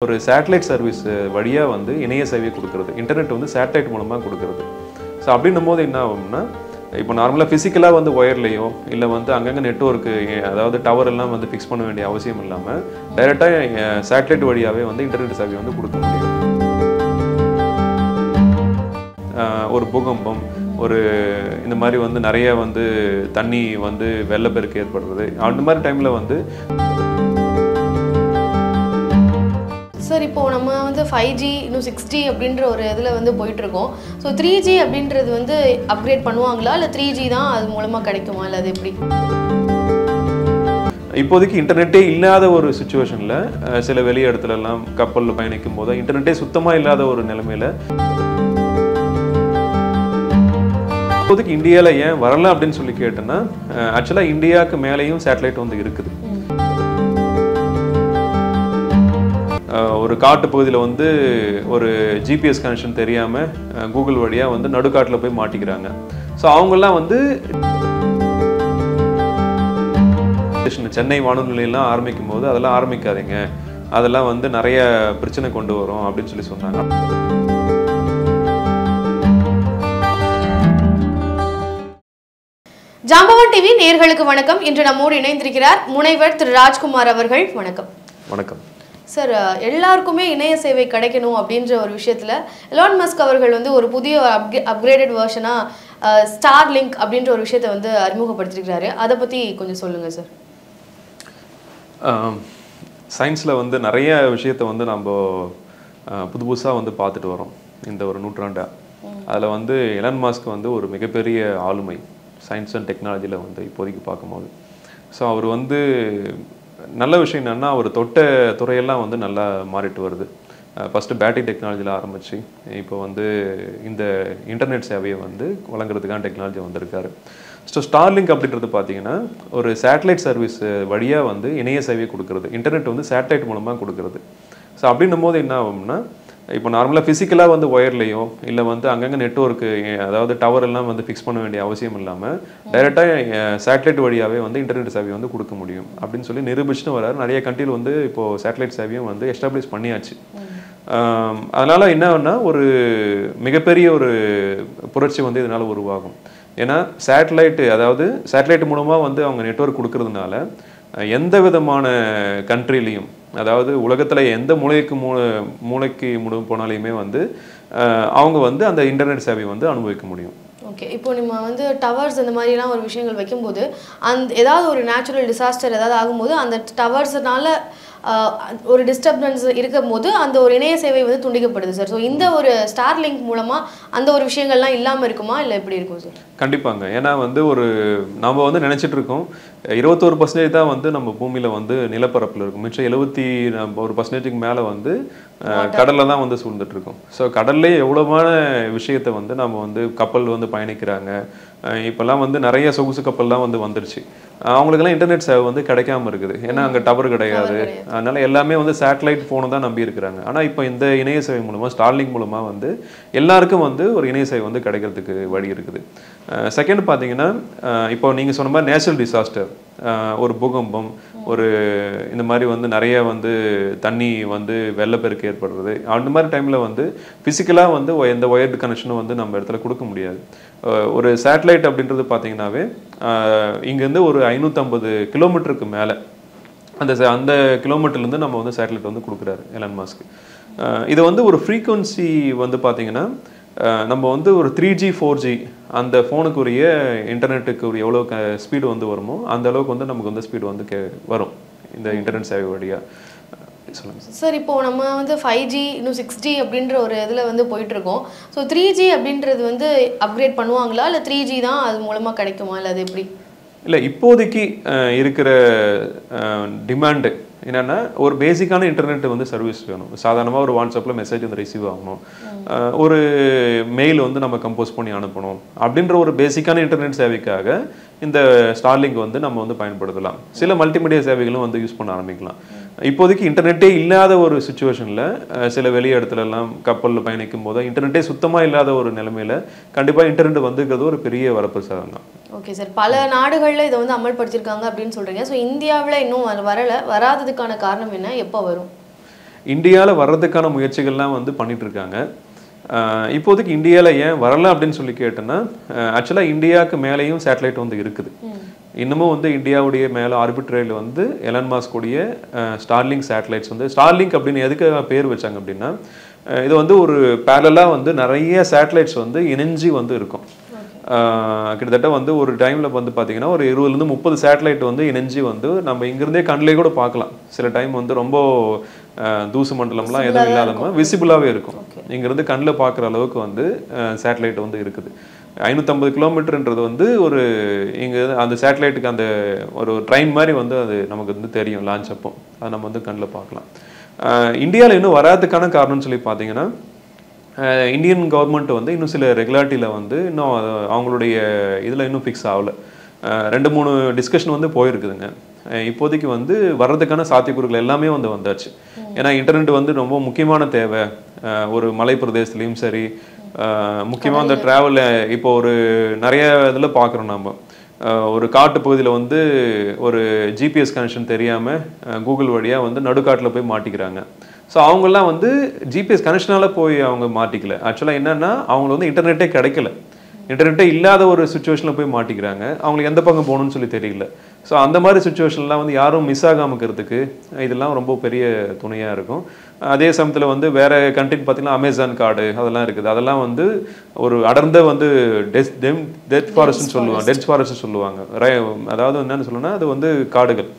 ஒரு satellite service வழியா வந்து இணைய சேவை கொடுக்கிறது. இன்டர்நெட் வந்து சேட்டலைட் மூலமா கொடுக்கிறது. ஸோ அப்படின்னும்போது என்ன ஆகும்னா, இப்போ நார்மலாக ஃபிசிக்கலாக வந்து ஒயர்லையோ இல்லை வந்து அங்கங்கே நெட்வொர்க்கு அதாவது டவர் எல்லாம் வந்து ஃபிக்ஸ் பண்ண வேண்டிய அவசியம் இல்லாமல் டைரெக்டாக சேட்டலைட் வழியாகவே வந்து இன்டர்நெட் சேவை வந்து கொடுக்க முடியும். ஒரு பூகம்பம், ஒரு இந்த மாதிரி வந்து நிறைய வந்து தண்ணி வந்து வெள்ளப்பெருக்கு ஏற்படுறது, அந்த மாதிரி டைமில் வந்து சார் இப்போ நம்ம வந்து 5G இன்னும் 6G அப்படின்ற ஒரு இதில் வந்து போயிட்டுருக்கோம். ஸோ 3G அப்படின்றது வந்து அப்கிரேட் பண்ணுவாங்களா இல்லை 3G தான் அது மூலமாக கிடைக்குமா இல்லை அது எப்படி? இப்போதைக்கு இன்டர்நெட்டே இல்லாத ஒரு சுச்சுவேஷனில் சில வெளி இடத்துலலாம் கப்பலில் பயணிக்கும் போது இன்டர்நெட்டே சுத்தமாக இல்லாத ஒரு நிலைமையில் இப்போதைக்கு இந்தியாவில் ஏன் வரல அப்படின்னு சொல்லி கேட்டேன்னா, ஆக்சுவலாக இந்தியாவுக்கு மேலேயும் சேட்டலைட் வந்து இருக்குது. ஒரு காட்டு பகுதியில் வந்து ஒரு ஜிபிஎஸ் கனெக்ஷன் தெரியாமல் கூகுள் வழியாக வந்து நடுக்காட்டில் போய் மாட்டிக்கிறாங்க. ஸோ அவங்கெல்லாம் வந்து சென்னை வானொலி நிலையெல்லாம் ஆரம்பிக்கும் போது அதெல்லாம் ஆரம்பிக்காதீங்க, அதெல்லாம் வந்து நிறைய பிரச்சனை கொண்டு வரும் அப்படின்னு சொல்லி சொன்னாங்க. ஜாம்பவான் டிவி நேயர்களுக்கு வணக்கம். இன்று நம்மோடு இணைந்திருக்கிறார் முனைவர் திரு ராஜ்குமார் அவர்கள். வணக்கம். வணக்கம் சார். எல்லாருக்குமே இணைய சேவை கிடைக்கணும் அப்படின்ற ஒரு விஷயத்தில் எலான் மஸ்க் அவர்கள் வந்து ஒரு புதிய அப்கிரேடட் வெர்ஷனாக ஸ்டார் லிங்க் அப்படின்ற ஒரு விஷயத்தை வந்து அறிமுகப்படுத்திருக்கிறாரு. அதை பற்றி கொஞ்சம் சொல்லுங்கள் சார். சயின்ஸில் வந்து நிறைய விஷயத்தை வந்து நம்ம புதுசாக வந்து பார்த்துட்டு வரோம் இந்த ஒரு நூற்றாண்டாக. அதில் வந்து எலான் மஸ்க் வந்து ஒரு மிகப்பெரிய ஆளுமை சயின்ஸ் அண்ட் டெக்னாலஜியில் வந்து இப்போதைக்கு பார்க்கும்போது. ஸோ அவர் வந்து நல்ல விஷயம் என்னென்னா, அவர் தொட்ட துறையெல்லாம் வந்து நல்லா மாறிட்டு வருது. ஃபஸ்ட்டு பேட்டரி டெக்னாலஜியில் ஆரம்பித்து இப்போ வந்து இந்த இன்டர்நெட் சேவையை வந்து வழங்குறதுக்கான டெக்னாலஜி வந்திருக்காரு. ஸோ ஸ்டார்லிங்க் அப்படின்றது பார்த்தீங்கன்னா ஒரு சேட்டலைட் சர்வீஸ் வழியாக வந்து இணைய சேவையை கொடுக்குறது. இன்டர்நெட் வந்து சேட்டலைட் மூலமாக கொடுக்குறது. ஸோ அப்படின்னும் போது என்ன ஆகும்னா, இப்போ நார்மலாக ஃபிசிக்கலாக வந்து ஒயர்லையோ இல்லை வந்து அங்கங்கே நெட்வொர்க்கு அதாவது டவர் எல்லாம் வந்து ஃபிக்ஸ் பண்ண வேண்டிய அவசியம் இல்லாமல் டைரெக்டாக சேட்டலைட் வழியாகவே வந்து இன்டர்நெட் சேவையை வந்து கொடுக்க முடியும் அப்படின்னு சொல்லி நிரூபிச்சுட்டு வராரு. நிறைய கண்ட்ரியில் வந்து இப்போது சேட்டலைட் சேவையும் வந்து எஸ்டாப்ளிஷ் பண்ணியாச்சு. அதனால் என்னன்னா, ஒரு மிகப்பெரிய ஒரு புரட்சி வந்து இதனால் உருவாகும். ஏன்னா சேட்டலைட் மூலமாக வந்து அவங்க நெட்வொர்க் கொடுக்கறதுனால எந்த விதமான கண்ட்ரிலையும், அதாவது உலகத்தில் எந்த மூளைக்கு போனாலையுமே வந்து அவங்க வந்து அந்த இன்டர்நெட் சேவை வந்து அனுபவிக்க முடியும். ஓகே. இப்போ நம்ம வந்து டவர்ஸ் இந்த மாதிரிலாம் ஒரு விஷயங்கள் வைக்கும்போது ஏதாவது ஒரு நேச்சுரல் டிசாஸ்டர் ஏதாவது ஆகும்போது அந்த டவர்ஸ்னால ஒரு டிஸ்டர்பன்ஸ் இருக்கும் போது அந்த ஒரு இணைய சேவை வந்து துண்டிக்கப்படுது சார். ஸோ இந்த ஒரு ஸ்டார் லிங்க் மூலமாக அந்த ஒரு விஷயங்கள்லாம் இல்லாமல் இருக்குமா இல்லை எப்படி இருக்கும் சார்? கண்டிப்பாங்க. ஏன்னா வந்து நம்ம வந்து நினச்சிட்டு இருக்கோம் 21% தான் வந்து நம்ம பூமியில் வந்து நிலப்பரப்பில் இருக்கும். மிச்சம் 71% மேலே வந்து கடலில் தான் வந்து சூழ்ந்துட்டு இருக்கோம். ஸோ கடல்லே எவ்வளோமான விஷயத்தை வந்து நம்ம வந்து கப்பல் வந்து பயணிக்கிறாங்க. இப்போல்லாம் வந்து நிறைய சொகுசு கப்பல்லாம் வந்து வந்துருச்சு. அவங்களுக்கெல்லாம் இன்டர்நெட் சேவை வந்து கிடைக்காம இருக்குது. ஏன்னா அங்கே டவர் கிடையாது. அதனால எல்லாமே வந்து சேட்டலைட் ஃபோனை தான் நம்பி இருக்கிறாங்க. ஆனால் இப்போ இந்த இணைய சேவை மூலமாக ஸ்டார்லிங்க் மூலமாக வந்து எல்லாருக்கும் வந்து ஒரு இணைய சேவை வந்து கிடைக்கிறதுக்கு வழி இருக்குது. செகண்ட் பார்த்தீங்கன்னா, இப்போ நீங்கள் சொன்ன மாதிரி நேச்சுரல் டிசாஸ்டர், ஒரு பூகம்பம், ஒரு இந்த மாதிரி வந்து நிறைய வந்து தண்ணி வந்து வெள்ளப்பெருக்கு ஏற்படுறது, அந்த மாதிரி டைமில் வந்து ஃபிசிக்கலாக வந்து எந்த ஒயர்டு கனெக்ஷனும் வந்து நம்ம இடத்துல கொடுக்க முடியாது. ஒரு சேட்டலைட் அப்படின்றது பார்த்தீங்கன்னாவே இங்கேருந்து ஒரு 550 கிலோமீட்டருக்கு மேலே அந்த கிலோமீட்டர்லேருந்து நம்ம வந்து சேட்டலைட் வந்து கொடுக்குறாரு எலான் மஸ்க். இது வந்து ஒரு ஃப்ரீக்வன்சி வந்து பார்த்தீங்கன்னா, நம்ம வந்து ஒரு 3G 4G அந்த ஃபோனுக்குரிய இன்டர்நெட்டுக்கு எவ்வளோ ஸ்பீடு வந்து வருமோ அந்த அளவுக்கு வந்து நமக்கு வந்து ஸ்பீடு வந்து வரும் இந்த இன்டர்நெட் சேவை வழியாக. சொல்லுங்கள் சார். இப்போ நம்ம வந்து 5G இன்னும் 6G அப்படின்ற ஒரு இதில் வந்து போயிட்டுருக்கோம். ஸோ 3G அப்படின்றது வந்து அப்கிரேட் பண்ணுவாங்களா இல்லை 3G தான் அது மூலமாக கிடைக்குமா இல்லை அது எப்படி? இல்லை, இப்போதைக்கு இருக்கிற டிமாண்டு என்னென்னா, ஒரு பேசிக்கான இன்டர்நெட் வந்து சர்வீஸ் வேணும். சாதாரணமாக ஒரு வாட்ஸ்அப்பில் மெசேஜ் வந்து ரிசீவ் ஆகணும், ஒரு மெயில் வந்து நம்ம கம்போஸ் பண்ணி அனுப்பணும் அப்படின்ற ஒரு பேசிக்கான இன்டர்நெட் சேவைக்காக இந்த ஸ்டார்லிங்க் வந்து நம்ம வந்து பயன்படுத்தலாம். சில மல்டிமீடியா சேவைகளும் வந்து யூஸ் பண்ண ஆரம்பிக்கலாம். இப்போதைக்கு இன்டர்நெட்டே இல்லாத ஒரு சுச்சுவேஷனில் சில வெளி இடத்துலலாம் கப்பலில் பயணிக்கும் போது இன்டர்நெட்டே சுத்தமாக இல்லாத ஒரு நிலைமையில் கண்டிப்பாக இன்டர்நெட் வந்துக்கிறது ஒரு பெரிய வரப்பிரசாதம் தான். Okay sir. பல நாடுகளில் இதை வந்து அமல்படுத்தியிருக்காங்க அப்படின்னு சொல்கிறீங்க. ஸோ இந்தியாவில் இன்னும் வராததுக்கான காரணம் என்ன, எப்போ வரும்? இந்தியாவில் வர்றதுக்கான முயற்சிகள்லாம் வந்து பண்ணிட்டு இருக்காங்க. இப்போதைக்கு இந்தியாவில் ஏன் வரல அப்படின்னு சொல்லி கேட்டோன்னா, ஆக்சுவலாக இந்தியாவுக்கு மேலேயும் சேட்டலைட் வந்து இருக்குது. இன்னமும் வந்து இந்தியாவுடைய மேலே ஆர்பிட்ரேல வந்து எலன் மாஸ்குடைய ஸ்டார்லிங்க் சேட்டலைட்ஸ் வந்து, ஸ்டார்லிங்க் அப்படின்னு எதுக்கு பேர் வச்சாங்க அப்படின்னா, இது வந்து ஒரு பேரலாக வந்து நிறைய சேட்டலைட்ஸ் வந்து இணைஞ்சி வந்து இருக்கும். கிட்டத்தட்ட வந்து ஒரு டைமில் வந்து பார்த்தீங்கன்னா ஒரு 20-30 சேட்டலைட் வந்து இணைஞ்சி வந்து நம்ம இங்கிருந்தே கண்ணிலே கூட பார்க்கலாம். சில டைம் வந்து ரொம்ப தூசு மண்டலம்லாம் எதுவும் இல்லாதமா விசிபிளாகவே இருக்கும். இங்கேருந்து கண்ணில் பார்க்குற அளவுக்கு வந்து சேட்டலைட் வந்து இருக்குது. 550 கிலோமீட்டர்ன்றது வந்து ஒரு இங்கே அந்த சேட்டலைட்டுக்கு அந்த ஒரு ட்ரெயின் மாதிரி வந்து அது நமக்கு வந்து தெரியும் லான்ச் அப்போ. அதை நம்ம வந்து கண்ணில் பார்க்கலாம். இந்தியாவில் இன்னும் வராதுக்கான காரணம்னு சொல்லி பார்த்தீங்கன்னா, இந்தியன் கவர்மெண்ட் வந்து இன்னும் சில ரெகுலாரிட்டியில் வந்து இன்னும் அவங்களுடைய இதில் இன்னும் ஃபிக்ஸ் ஆகலை. 2-3 டிஸ்கஷன் வந்து போயிருக்குதுங்க. இப்போதைக்கு வந்து வர்றதுக்கான சாத்தியக்கூறுகள் எல்லாமே வந்து வந்தாச்சு. ஏன்னா இன்டர்நெட் வந்து ரொம்ப முக்கியமான தேவை. ஒரு மலை பிரதேசத்துலேயும் சரி, முக்கியமாக இந்த ட்ராவலில் இப்போ ஒரு நிறைய இதில் பார்க்குறோம் நம்ம. ஒரு காட்டு பகுதியில் வந்து ஒரு ஜிபிஎஸ் கனெக்ஷன் தெரியாமல் கூகுள் வழியாக வந்து நடுக்காட்டில் போய் மாட்டிக்கிறாங்க. ஸோ அவங்கெல்லாம் வந்து ஜிபிஎஸ் கனெக்ஷனால் போய் அவங்க மாட்டிக்கல. ஆக்சுவலாக என்னென்னா அவங்களுக்கு வந்து இன்டர்நெட்டே கிடைக்கல. இன்டர்நெட்டே இல்லாத ஒரு சுச்சுவேஷனில் போய் மாட்டிக்கிறாங்க. அவங்களுக்கு எந்த பக்கம் போகணும்னு சொல்லி தெரியல. ஸோ அந்த மாதிரி சுச்சுவேஷன்லாம் வந்து யாரும் மிஸ் ஆகாமல் இருக்கிறதுக்கு இதெல்லாம் ரொம்ப பெரிய துணையாக இருக்கும். அதே சமயத்தில் வந்து வேறு கண்டென்ட் பார்த்திங்கன்னா அமேசான் காடு அதெல்லாம் இருக்குது. அதெல்லாம் வந்து ஒரு அடர்ந்த வந்து டெத் ஃபாரஸ்ட்னு சொல்லுவாங்க. டெத் ஃபாரஸ்ட்னு சொல்லுவாங்க. அதாவது என்னென்னு சொல்லணும்னா அது வந்து காடுகள்.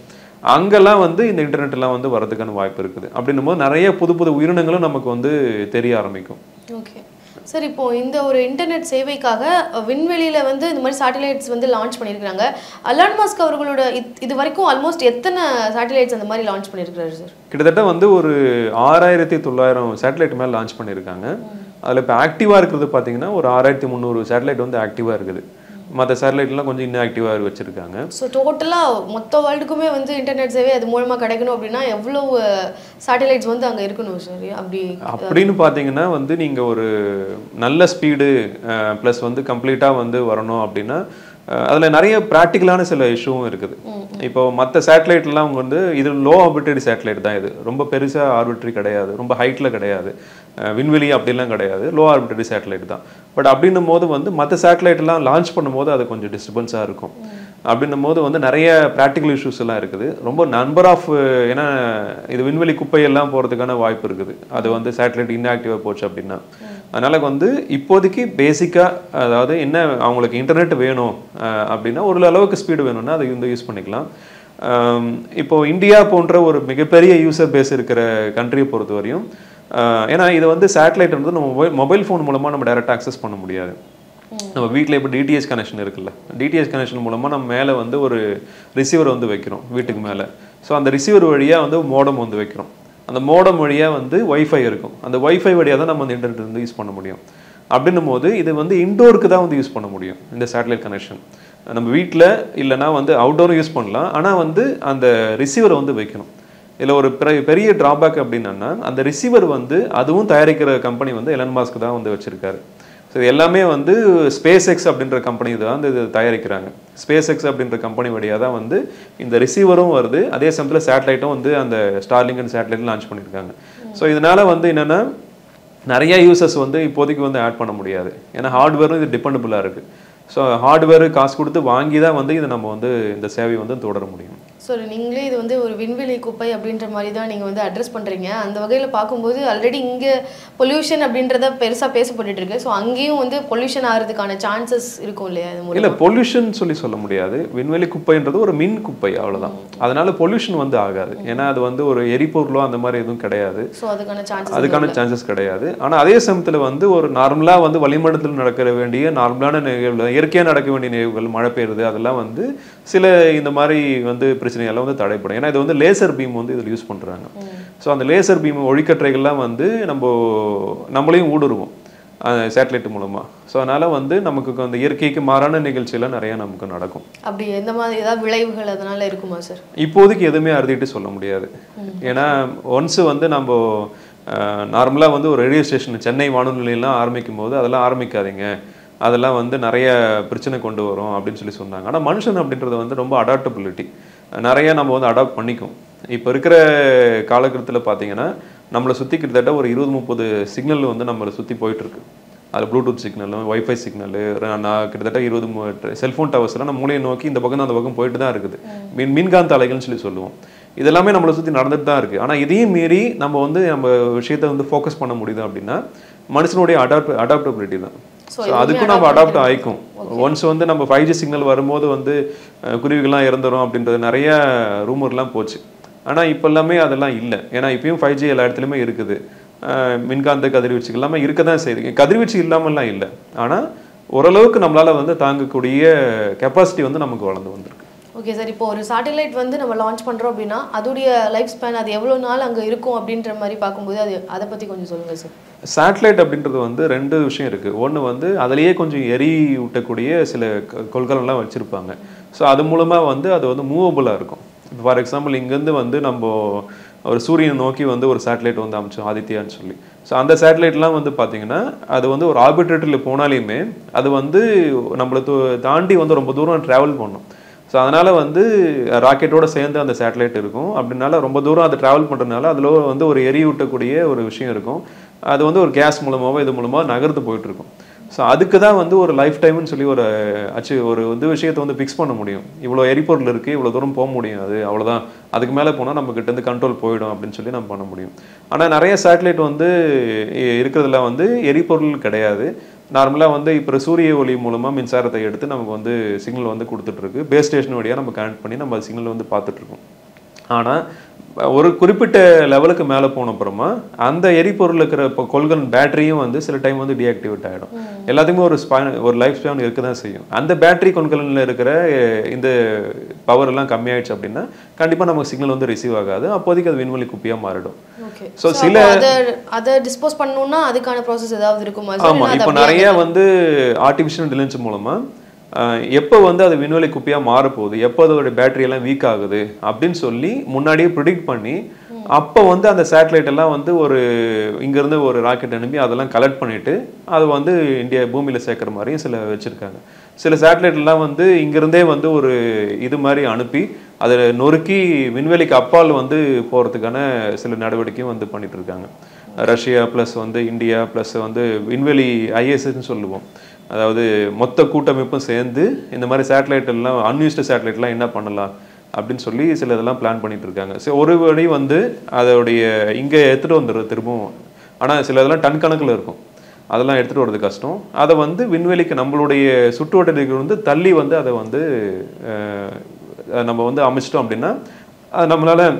அங்கெல்லாம் வந்து இந்த இன்டர்நெட்லாம் வந்து வரதுக்கான வாய்ப்பு இருக்குது. அப்படின்னும் போது நிறைய புது புது உயிரினங்களும் நமக்கு வந்து தெரிய ஆரம்பிக்கும். ஓகே சார், இப்போ இந்த ஒரு இன்டர்நெட் சேவைக்காக விண்வெளியில் வந்து இந்த மாதிரி சேட்டலைட்ஸ் வந்து லான்ச் பண்ணியிருக்காங்க. எலான் மஸ்க் அவர்களோட இது வரைக்கும் ஆல்மோஸ்ட் எத்தனை சேட்டலைட்ஸ் அந்த மாதிரி லான்ச் பண்ணியிருக்காரு சார்? கிட்டத்தட்ட வந்து ஒரு 6900 சேட்டலைட் மேலே லான்ச் பண்ணியிருக்காங்க. அதில் இப்போ ஆக்டிவாக இருக்கிறது பார்த்தீங்கன்னா ஒரு 6300 சேட்டலைட் வந்து ஆக்டிவாக இருக்குது. மற்ற சேட்டலைட்லாம் கொஞ்சம் இன்ஆக்டிவாக வச்சுருக்காங்க. ஸோ டோட்டலாக மொத்த வேர்ல்டுக்குமே வந்து இன்டர்நெட் சேவை அது மூலமாக கிடைக்கணும் அப்படின்னா எவ்வளோ சேட்டலைட்ஸ் வந்து அங்கே இருக்கணும் சார்? அப்படின்னு பார்த்தீங்கன்னா வந்து நீங்கள் ஒரு நல்ல ஸ்பீடு ப்ளஸ் வந்து கம்ப்ளீட்டாக வந்து வரணும் அப்படின்னா அதில் நிறைய ப்ராக்டிக்கலான சில இஷ்யூவும் இருக்குது. இப்போ மற்ற சேட்டலைட்லாம் அவங்க வந்து இது லோ ஆர்பிட்டரி சேட்டலைட் தான். இது ரொம்ப பெருசாக ஆர்பிட்டரி கிடையாது, ரொம்ப ஹைட்டில் கிடையாது, விண்வெளி அப்படிலாம் கிடையாது, லோ ஆர்பிட்டரி சேட்டலைட் தான். பட் அப்படின்னும் போது வந்து மற்ற சேட்டலைட்லாம் லான்ச் பண்ணும்போது அது கொஞ்சம் டிஸ்டர்பன்ஸாக இருக்கும். அப்படின்னும் போது வந்து நிறைய ப்ராக்டிக்கல் இஷ்யூஸ் எல்லாம் இருக்குது. ரொம்ப நம்பர் ஆஃப் ஏன்னா இது விண்வெளி குப்பையெல்லாம் போகிறதுக்கான வாய்ப்பு இருக்குது. அது வந்து சேட்டலைட் இன்ஆக்டிவாக போச்சு அப்படின்னா. அதனால் வந்து இப்போதைக்கு பேசிக்காக அதாவது என்ன அவங்களுக்கு இன்டர்நெட் வேணும் அப்படின்னா ஒரு அளவுக்கு ஸ்பீடு வேணும்னா அதை வந்து யூஸ் பண்ணிக்கலாம். இப்போது இந்தியா போன்ற ஒரு மிகப்பெரிய யூசர் பேஸ் இருக்கிற கண்ட்ரியை பொறுத்த வரையும் ஏன்னா இது வந்து சேட்டலைட் வந்து நம்ம மொபைல் ஃபோன் மூலமாக நம்ம டைரெக்டாக அக்சஸ் பண்ண முடியாது. நம்ம வீட்டில் இப்போ டிடிஎச் கனெக்ஷன் இருக்குல்ல, டிடிஎச் கனெக்ஷன் மூலமாக நம்ம மேலே வந்து ஒரு ரிசீவர் வந்து வைக்கிறோம் வீட்டுக்கு மேலே. ஸோ அந்த ரிசீவர் வழியாக வந்து மோடம் வந்து வைக்கிறோம். அந்த மோடம் வழியாக வந்து ஒய்ஃபை இருக்கும். அந்த ஒய்ஃபை வழியாக தான் நம்ம அந்த இன்டர்நெட் வந்து யூஸ் பண்ண முடியும். அப்படின்னும் போது இது வந்து இன்டோருக்கு தான் வந்து யூஸ் பண்ண முடியும் இந்த சேட்டலைட் கனெக்ஷன். நம்ம வீட்டில் இல்லைனா வந்து அவுட்டோரும் யூஸ் பண்ணலாம். ஆனால் வந்து அந்த ரிசீவரை வந்து வைக்கணும். இதில் ஒரு பெரிய ட்ராபேக் அப்படின்னா அந்த ரிசீவர் வந்து அதுவும் தயாரிக்கிற கம்பெனி வந்து எலன் மாஸ்க் தான் வந்து வச்சுருக்காரு. ஸோ இது எல்லாமே வந்து ஸ்பேஸ் எக்ஸ் அப்படின்ற கம்பெனி தான் வந்து இது தயாரிக்கிறாங்க. ஸ்பேஸ் எக்ஸ் அப்படின்ற கம்பெனி வழியாக தான் வந்து இந்த ரிசீவரும் வருது. அதே சமயத்தில் சேட்டலைட்டும் வந்து அந்த ஸ்டார்லிங்க் அண்ட் சேட்டலைட் லான்ச் பண்ணியிருக்காங்க. ஸோ இதனால் வந்து என்னென்னா நிறைய யூசர்ஸ் வந்து இப்போதைக்கு வந்து ஆட் பண்ண முடியாது. ஏன்னா ஹார்ட்வேரும் இது டிபெண்டபுளாக இருக்குது. ஸோ ஹார்ட்வேரு காசு கொடுத்து வாங்கி தான் வந்து இதை நம்ம வந்து இந்த சேவை வந்து தொடர முடியும். ஸோ நீங்களே இது வந்து ஒரு விண்வெளி குப்பை அப்படின்ற மாதிரி தான் நீங்கள் வந்து அட்ரஸ் பண்ணுறீங்க. அந்த வகையில் பார்க்கும்போது ஆல்ரெடி இங்கே பொல்யூஷன் அப்படின்றத பெருசாக பேசப்பட்டு இருக்கு. ஸோ அங்கேயும் வந்து பொல்யூஷன் ஆகிறதுக்கான சான்சஸ் இருக்கும் இல்லையா? இல்லை, பொல்யூஷன் சொல்ல முடியாது. விண்வெளி குப்பைன்றது ஒரு மின் குப்பை, அவ்வளோதான். அதனால பொல்யூஷன் வந்து ஆகாது. ஏன்னா அது வந்து ஒரு எரிபொருளோ அந்த மாதிரி எதுவும் கிடையாது. ஸோ அதுக்கான சான்சஸ் கிடையாது. ஆனால் அதே சமயத்தில் வந்து ஒரு நார்மலாக வந்து வளிமண்டலத்தில் நடக்க வேண்டிய நார்மலான நிகழ்வுகள், இயற்கையாக நடக்க வேண்டிய நிகழ்வுகள், மழை பெய்யுறது, அதெல்லாம் வந்து சில இந்த மாதிரி வந்து பிரச்சனைகள்லாம் வந்து தடைப்படும். ஏன்னா இது வந்து லேசர் பீம் வந்து இதில் யூஸ் பண்ணுறாங்க. ஸோ அந்த லேசர் பீம் ஒளிக்கற்றைகள்லாம் வந்து நம்மளையும் ஊடுருவோம் சேட்டலைட் மூலமாக. ஸோ அதனால் வந்து நமக்கு அந்த இயற்கைக்கு மாறான நிகழ்ச்சியெல்லாம் நிறையா நமக்கு நடக்கும். அப்படி எந்த மாதிரி ஏதாவது விளைவுகள் அதனால் இருக்குமா சார்? இப்போதைக்கு எதுவுமே அறுதிட்டு சொல்ல முடியாது. ஏன்னா ஒன்ஸ் வந்து நம்ம நார்மலாக வந்து ஒரு ரேடியோ ஸ்டேஷன் சென்னை வானொலி நிலையெல்லாம் ஆரம்பிக்கும் போது அதெல்லாம் ஆரம்பிக்காதீங்க, அதெல்லாம் வந்து நிறைய பிரச்சனை கொண்டு வரும் அப்படின்னு சொல்லி சொன்னாங்க. ஆனால் மனுஷன் அப்படின்றது வந்து ரொம்ப அடாப்டபிலிட்டி நிறைய நம்ம வந்து அடாப்ட் பண்ணிக்கும். இப்போ இருக்கிற காலகட்டத்தில் பார்த்தீங்கன்னா நம்மளை சுற்றி கிட்டத்தட்ட ஒரு 20-30 சிக்னல் வந்து நம்மளை சுற்றி போயிட்டுருக்கு. அது ப்ளூடூத் சிக்னலும் வைஃபை சிக்னலு நான் கிட்டத்தட்ட 20 செல்ஃபோன் டவர்ஸ்லாம் நம்ம மூலையை நோக்கி இந்த பக்கம் அந்த பக்கம் போயிட்டு தான் இருக்குது. மின்காந்த அலைகள்னு சொல்லி சொல்லுவோம். இதெல்லாமே நம்மளை சுற்றி நடந்துட்டு தான் இருக்குது. ஆனால் இதையும் மீறி நம்ம வந்து நம்ம விஷயத்தை வந்து ஃபோக்கஸ் பண்ண முடியுது அப்படின்னா மனுஷனுடைய அடாப்டபிலிட்டி தான். ஸோ அதுக்கும் நம்ம அடாப்ட் ஆகிக்கும். ஒன்ஸ் வந்து நம்ம 5G சிக்னல் வரும்போது வந்து குருவிகள்லாம் இறந்துடும் அப்படின்றது நிறைய ரூமர்லாம் போச்சு. ஆனால் இப்போ எல்லாமே அதெல்லாம் இல்லை. ஏன்னா இப்பயும் 5G எல்லா இடத்துலையுமே இருக்குது. மின்காந்த கதிர்வீச்சுகள் எல்லாமே இருக்க தான் செய்யுது. கதிர்வீச்சு இல்லாமல்லாம் இல்லை. ஆனால் ஓரளவுக்கு நம்மளால் வந்து தாங்கக்கூடிய கெப்பாசிட்டி வந்து நமக்கு வளர்ந்து வந்திருக்கு. ஓகே சார், இப்போ ஒரு சேட்டலைட் வந்து நம்ம லான்ச் பண்ணுறோம் அப்படின்னா அதோடைய லைஃப் ஸ்பேன் அது எவ்வளோ நாள் அங்கே இருக்கும் அப்படின்ற மாதிரி பார்க்கும்போது அதை பற்றி கொஞ்சம் சொல்லுங்கள் சார். சேட்டலைட் அப்படின்றது வந்து 2 விஷயம் இருக்குது. ஒன்று வந்து அதிலேயே கொஞ்சம் எரி ஊட்டக்கூடிய சில கொள்கலன்லாம் வச்சுருப்பாங்க. ஸோ அது மூலமாக வந்து அது வந்து மூவபுளாக இருக்கும். இப்போ ஃபார் எக்ஸாம்பிள் இங்கேருந்து வந்து நம்ம ஒரு சூரியனை நோக்கி வந்து ஒரு சேட்டலைட் வந்து அமைச்சோம் ஆதித்யான்னு சொல்லி. ஸோ அந்த சேட்டலைட்லாம் வந்து பார்த்தீங்கன்னா அது வந்து ஒரு ஆர்பிட்ரேட்டரில் போனாலையுமே அது வந்து நம்மளை தாண்டி வந்து ரொம்ப தூரம் ட்ராவல் பண்ணும். ஸோ அதனால் வந்து ராக்கெட்டோடு சேர்ந்து அந்த சேட்டலைட் இருக்கும். அப்படின்னால ரொம்ப தூரம் அது ட்ராவல் பண்ணுறதுனால அதில் வந்து ஒரு எரியூட்டக்கூடிய ஒரு விஷயம் இருக்கும். அது வந்து ஒரு கேஸ் மூலமாகவோ இது மூலமாக நகர்ந்து போயிட்டுருக்கும். ஸோ அதுக்கு தான் வந்து ஒரு லைஃப் டைம்னு சொல்லி ஒரு வந்து விஷயத்தை வந்து ஃபிக்ஸ் பண்ண முடியும். இவ்வளோ எரிபொருள் இருக்குது, இவ்வளோ தூரம் போக முடியும், அது அவ்வளோதான், அதுக்கு மேலே போனால் நம்ம கிட்டேருந்து கண்ட்ரோல் போயிடும் அப்படின்னு சொல்லி நம்ம பண்ண முடியும். ஆனால் நிறைய சேட்டலைட் வந்து இருக்கிறதுல வந்து எரிபொருள் கிடையாது. நார்மலாக வந்து இப்போ சூரிய ஒளி மூலமாக மின்சாரத்தை எடுத்து நமக்கு வந்து சிக்னல் வந்து கொடுத்துட்ருக்கு. பேஸ் ஸ்டேஷன் வழியாக நம்ம கனெக்ட் பண்ணி நம்ம சிக்னல் வந்து பார்த்துட்ருக்கோம். ஆனால் ஒரு குறிப்பிட்ட லெவலுக்கு மேலே போன அப்புறமா அந்த எரிபொருள் இருக்கிற இப்போ கொள்கலன் பேட்டரியும் வந்து சில டைம் வந்து டீஆக்டிவேட் ஆகிடும். எல்லாத்துக்குமே ஒரு லைஃப் ஸ்பேன் இருக்க தான் செய்யும். அந்த பேட்டரி கொள்கலனில் இருக்கிற இந்த பவர் எல்லாம் கம்மியாயிடுச்சு அப்படின்னா கண்டிப்பாக நமக்கு சிக்னல் வந்து ரிசீவ் ஆகாது. அப்போதைக்கு அது விண்வெளி குப்பியாக மாறிடும். ஸோ சில அதை டிஸ்போஸ் பண்ணணும்னா அதுக்கான ப்ராசஸ் ஏதாவது இருக்குமா? ஆமாம், இப்போ நிறைய வந்து ஆர்டிஃபிஷியல் இன்டெலிஜென்ஸ் மூலமாக எப்போ வந்து அது விண்வெளி குப்பியாக மாறப்போகுது, எப்போ அதோடைய பேட்டரி எல்லாம் வீக் ஆகுது அப்படின்னு சொல்லி முன்னாடியே ப்ரிடிக்ட் பண்ணி அப்போ வந்து அந்த சேட்டலைட் எல்லாம் வந்து ஒரு இங்கேருந்து ஒரு ராக்கெட் அனுப்பி அதெல்லாம் கலெக்ட் பண்ணிவிட்டு அதை வந்து இந்தியா பூமியில் சேர்க்குற மாதிரியும் சில வச்சுருக்காங்க. சில சேட்டலைட்லாம் வந்து இங்கேருந்தே வந்து ஒரு இது மாதிரி அனுப்பி அதை நொறுக்கி விண்வெளிக்கு அப்பால் வந்து போகிறதுக்கான சில நடவடிக்கையும் வந்து பண்ணிட்டு இருக்காங்க. ரஷ்யா ப்ளஸ் வந்து இந்தியா ப்ளஸ் வந்து விண்வெளி ஐஎஸ்எஸ்ன்னு சொல்லுவோம். அதாவது மொத்த கூட்டமைப்பும் சேர்ந்து இந்த மாதிரி சேட்டலைட் எல்லாம் அன்யூஸ்டு சேட்டலைட்லாம் என்ன பண்ணலாம் அப்படின்னு சொல்லி சில இதெல்லாம் பிளான் பண்ணிட்டு இருக்காங்க. ஸோ ஒரு வழி வந்து அதோடைய இங்கே எடுத்துகிட்டு வந்துடுறது திரும்பவும். ஆனால் சில இதெல்லாம் டன் கணக்கில் இருக்கும், அதெல்லாம் எடுத்துகிட்டு வர்றது கஷ்டம். அதை வந்து விண்வெளிக்கு நம்மளுடைய சுற்றுவட்டத்துக்கு வந்து தள்ளி வந்து அதை வந்து நம்ம வந்து அமைச்சிட்டோம் அப்படின்னா நம்மளால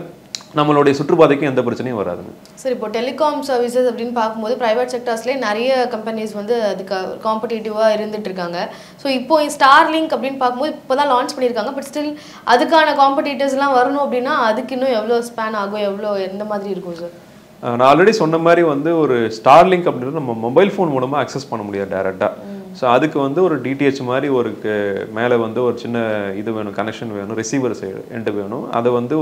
நம்மளுடைய சுற்றுப்பாதைக்கு எந்த பிரச்சனையும் வராதுங்க. சரி, இப்போ டெலிகாம் சர்வீசஸ் அப்படின்னு பார்க்கும்போது ப்ரைவேட் செக்டர்ஸ்லேயே நிறைய கம்பெனிஸ் வந்து அதுக்கு காம்படிட்டிவாக இருந்துட்டு இருக்காங்க. ஸோ இப்போ ஸ்டார்லிங்க் அப்படின்னு பார்க்கும்போது இப்போ தான் லான்ச் பண்ணியிருக்காங்க. பட் ஸ்டில் அதுக்கான காம்படிட்டர்ஸ்லாம் வரணும் அப்படின்னா அதுக்கு இன்னும் எவ்வளோ ஸ்பேன் ஆகும், எந்த மாதிரி இருக்கும் சார்? நான் ஆல்ரெடி சொன்ன மாதிரி வந்து ஒரு ஸ்டார்லிங்க் அப்படின்றது நம்ம மொபைல் ஃபோன் மூலமாக அக்சஸ் பண்ண முடியாது டேரெக்டாக. ஸோ அதுக்கு வந்து ஒரு டிடிஹெச் மாதிரி ஒரு மேலே வந்து ஒரு சின்ன இது வேணும், கனெக்ஷன் வேணும், ரிசீவர் எண்டு வேணும். அது வந்து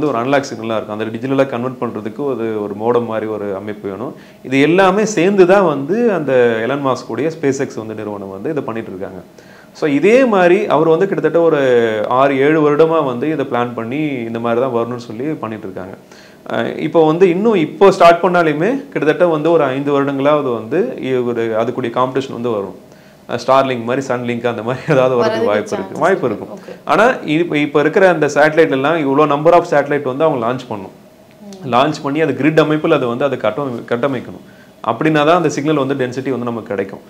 ஒரு அனலாக் சிக்னலாக இருக்கும். அந்த டிஜிட்டலாக கன்வெர்ட் பண்ணுறதுக்கு ஒரு மோடம் மாதிரி ஒரு அமைப்பு வேணும். இது எல்லாமே சேர்ந்து தான் வந்து அந்த எலன் மாஸ்க் உடைய ஸ்பேஸ் எக்ஸ் வந்து நிறுவனம் வந்து இதை பண்ணிட்டு இருக்காங்க. ஸோ இதே மாதிரி அவர் வந்து கிட்டத்தட்ட ஒரு 6-7 வருடமாக வந்து இதை பிளான் பண்ணி இந்த மாதிரி தான் வரணும்னு சொல்லி பண்ணிட்டு இருக்காங்க. இப்போ வந்து இன்னும் இப்போ ஸ்டார்ட் பண்ணாலுமே கிட்டத்தட்ட வந்து ஒரு 5 வருடங்களாவது வந்து அதுக்குரிய காம்படிஷன் வந்து வரும். ஸ்டார்லிங்க் மாதிரி சன்லிங்க் அந்த மாதிரி ஏதாவது வரதுக்கு வாய்ப்பு இருக்கும். ஆனால் இப்போ இருக்கிற அந்த சேட்டலைட் எல்லாம் இவ்வளோ நம்பர் ஆஃப் சேட்டலைட் வந்து அவங்க லான்ச் பண்ணி அது கிரிட் அமைப்பில் அதை வந்து அதை கட்டமைக்கணும். அப்படின்னா தான் அந்த சிக்னல் வந்து டென்சிட்டி வந்து நமக்கு கிடைக்கும்.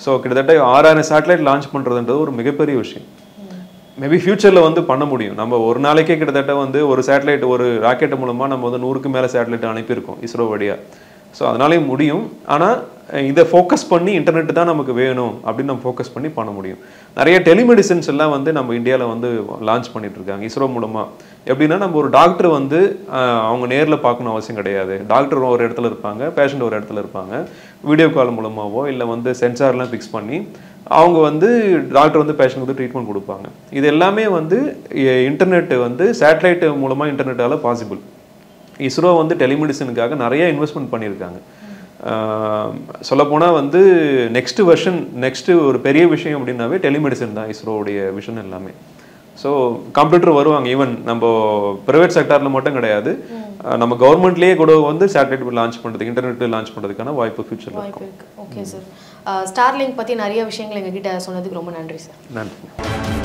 ஸோ கிட்டத்தட்ட 6000 சேட்டலைட் லான்ச் பண்ணுறதுன்றது ஒரு மிகப்பெரிய விஷயம். மேபி ஃபியூச்சரில் வந்து பண்ண முடியும். நம்ம ஒரு நாளைக்கே கிட்டத்தட்ட வந்து ஒரு சேட்டலைட் ஒரு ராக்கெட் மூலமாக நம்ம வந்து 100க்கு மேலே சேட்டலைட் அனுப்பியிருக்கோம் இஸ்ரோ வழியாக. ஸோ அதனாலேயும் முடியும். ஆனால் இதை ஃபோக்கஸ் பண்ணி இன்டர்நெட் தான் நமக்கு வேணும் அப்படின்னு நம்ம ஃபோக்கஸ் பண்ணி பண்ண முடியும். நிறைய டெலிமெடிசன்ஸ் எல்லாம் வந்து நம்ம இந்தியாவில் வந்து லான்ச் பண்ணிட்டு இருக்காங்க இஸ்ரோ மூலமாக. எப்படின்னா நம்ம ஒரு டாக்டர் வந்து அவங்க நேரில் பார்க்கணும் அவசியம் கிடையாது. டாக்டர் ஒரு இடத்துல இருப்பாங்க, பேஷண்ட் ஒரு இடத்துல இருப்பாங்க. வீடியோ கால் மூலமாகவோ இல்லை வந்து சென்சார்லாம் ஃபிக்ஸ் பண்ணி அவங்க வந்து டாக்டர் வந்து பேஷண்ட் வந்து ட்ரீட்மெண்ட் கொடுப்பாங்க. இது எல்லாமே வந்து இன்டர்நெட் வந்து சேட்டலைட் மூலமாக இன்டர்நெட்டால் பாசிபிள். இஸ்ரோ வந்து டெலிமெடிசனுக்காக நிறைய இன்வெஸ்ட்மெண்ட் பண்ணியிருக்காங்க. சொல்லப்போனால் வந்து நெக்ஸ்ட்டு ஒரு பெரிய விஷயம் அப்படின்னாவே டெலிமெடிசன் தான் இஸ்ரோவுடைய விஷன் எல்லாமே. ஸோ கம்ப்யூட்டர் வருவாங்க. ஈவன் நம்ம ப்ரைவேட் செக்டாரில் மட்டும் கிடையாது, நம்ம கவர்மெண்ட்லேயே கூட வந்து சேட்டலைட் லான்ச் பண்ணுறதுக்கு இன்டர்நெட் லான்ச் பண்ணுறதுக்கான வாய்ப்பு ஃபியூச்சரில் வாய்ப்பு இருக்குது. Okay sir. ஸ்டார்லிங்க் பற்றி நிறைய விஷயங்கள் எங்ககிட்ட சொன்னதுக்கு ரொம்ப நன்றி சார். நன்றி.